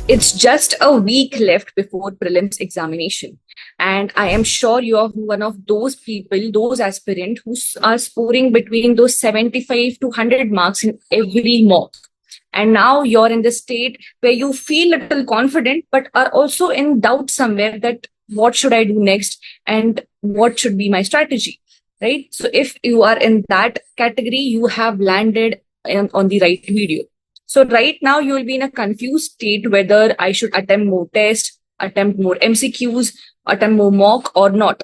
It's just a week left before prelims examination. And I am sure you are one of those people, those aspirants who are scoring between those 75 to 100 marks in every mock. And now you're in the state where you feel a little confident, but are also in doubt somewhere that what should I do next and what should be my strategy, right? So if you are in that category, you have landed on the right video. So right now you will be in a confused state whether I should attempt more tests, attempt more MCQs, attempt more mock or not.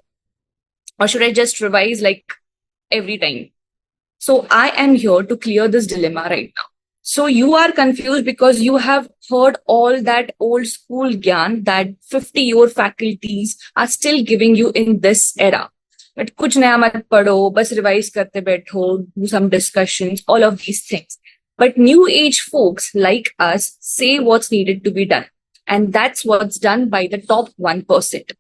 Or should I just revise like every time? So I am here to clear this dilemma right now. So you are confused because you have heard all that old school gyan that 50-year faculties are still giving you in this era. But kuch naya mat padho, bas revise karte baitho, do some discussions, all of these things. But new age folks like us say what's needed to be done. And that's what's done by the top 1%.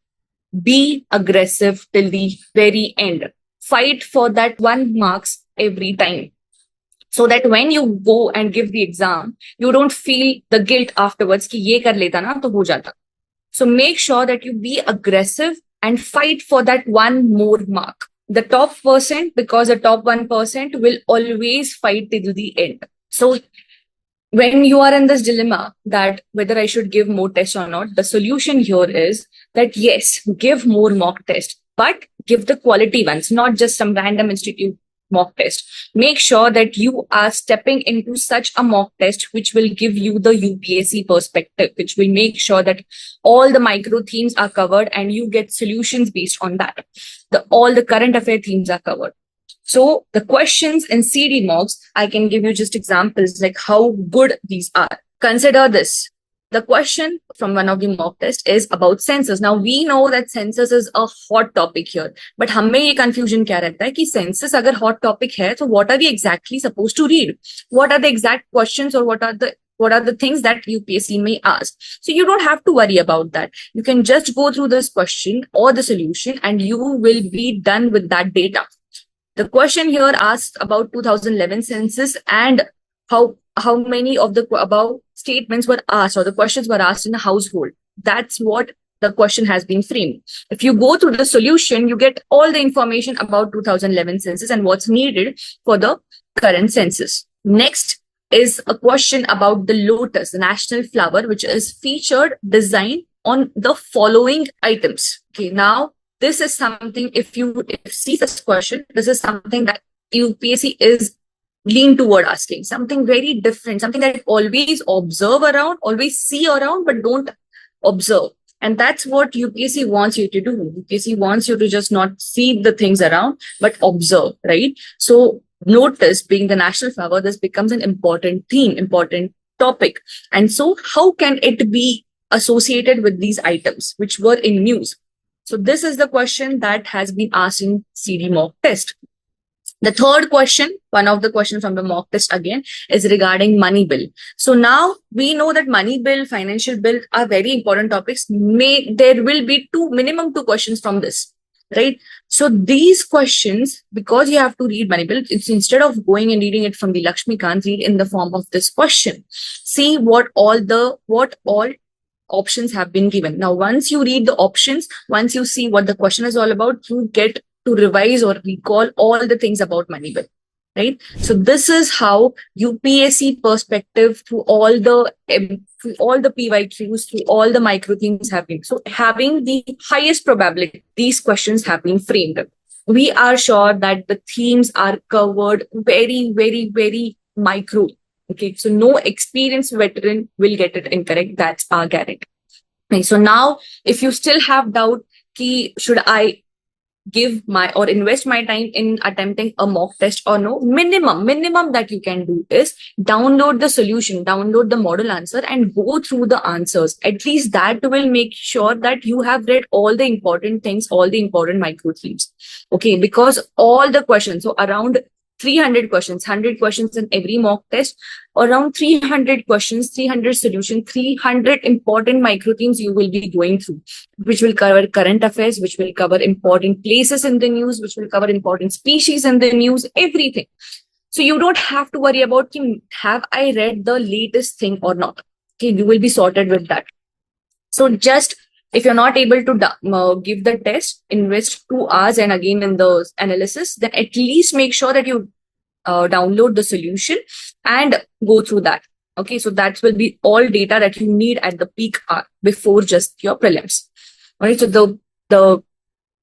Be aggressive till the very end. Fight for that 1 marks every time. So that when you go and give the exam, you don't feel the guilt afterwards ki ye kar leta na to ho jata. So make sure that you be aggressive and fight for that 1 more mark. The top percent, because the top 1% will always fight till the end. So when you are in this dilemma that whether I should give more tests or not, the solution here is that yes, give more mock tests, but give the quality ones, not just some random institute mock test. Make sure that you are stepping into such a mock test which will give you the UPSC perspective, which will make sure that all the micro themes are covered and you get solutions based on that. All the current affair themes are covered. So the questions in CD mocks, I can give you just examples like how good these are. Consider this. The question from one of the mock tests is about census. Now we know that census is a hot topic here, but हमें ये confusion क्या रहता है कि census अगर hot topic है, so what are we exactly supposed to read? What are the exact questions or what are the things that UPSC may ask? So you don't have to worry about that. You can just go through this question or the solution and you will be done with that data. The question here asks about 2011 census and how many of the above statements were asked or the questions were asked in a household. That's what the question has been framed. If you go through the solution, you get all the information about 2011 census and what's needed for the current census. Next is a question about the lotus, the national flower, which is featured design on the following items. Okay, now this is something, if you see this question, this is something that UPSC is lean toward asking, something very different, something that always observe around, always see around, but don't observe. And that's what UPSC wants you to do. UPSC wants you to just not see the things around, but observe, right? So lotus being the national flower, this becomes an important theme, important topic. And so how can it be associated with these items which were in news? So this is the question that has been asked in CD mock test. The third question, one of the questions from the mock test again, is regarding money bill. So now we know that money bill, financial bill are very important topics. There will be minimum two questions from this, right? So these questions, because you have to read money bill, it's instead of going and reading it from the Lakshmikant, read in the form of this question. See what all options have been given. Now, once you read the options, once you see what the question is all about, you get to revise or recall all the things about money bill, right? So this is how UPSC perspective through all the PYQs, through all the micro themes have been. So having the highest probability, these questions have been framed. We are sure that the themes are covered very, very, very micro. Okay, so no experienced veteran will get it incorrect. That's our guarantee. Okay, so now if you still have doubt, should I give my or invest my time in attempting a mock test or no, minimum that you can do is download the solution, download the model answer and go through the answers. At least that will make sure that you have read all the important things, all the important micro themes. Okay, because all the questions, so around 300 questions, 100 questions in every mock test, around 300 questions, 300 solutions, 300 important micro themes you will be going through, which will cover current affairs, which will cover important places in the news, which will cover important species in the news, everything. So you don't have to worry about, have I read the latest thing or not? Okay, you will be sorted with that. So just if you're not able to give the test, invest 2 hours and again in the analysis, then at least make sure that you download the solution and go through that. Okay, so that will be all data that you need at the peak hour before just your prelims. All right, so the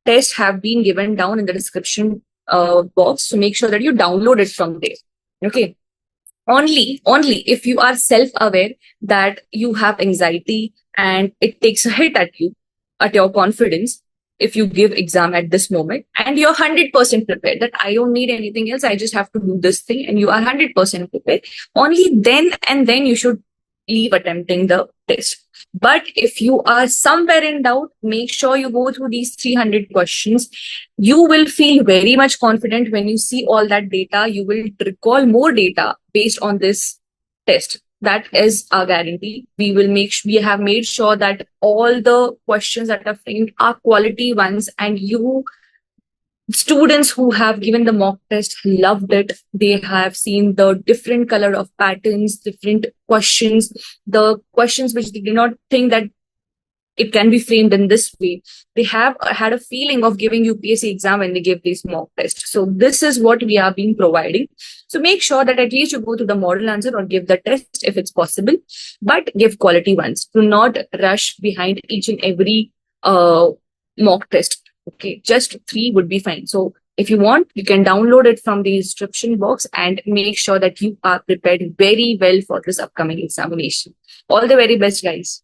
tests have been given down in the description box, so make sure that you download it from there. Okay, only if you are self-aware that you have anxiety and it takes a hit at your confidence, if you give exam at this moment and you're 100% prepared that I don't need anything else, I just have to do this thing, and you are 100% prepared, only then and then you should leave attempting the test. But if you are somewhere in doubt, make sure you go through these 300 questions. You will feel very much confident when you see all that data. You will recall more data based on this test. That is our guarantee. We have made sure that all the questions that are framed are quality ones, and you students who have given the mock test loved it. They have seen the different color of patterns, different questions, the questions which they did not think that it can be framed in this way. They have had a feeling of giving UPSC exam when they give these mock tests. So this is what we are being providing. So make sure that at least you go to the model answer or give the test if it's possible, but give quality ones. Do not rush behind each and every mock test. Okay, just 3 would be fine. So if you want, you can download it from the description box and make sure that you are prepared very well for this upcoming examination. All the very best, guys.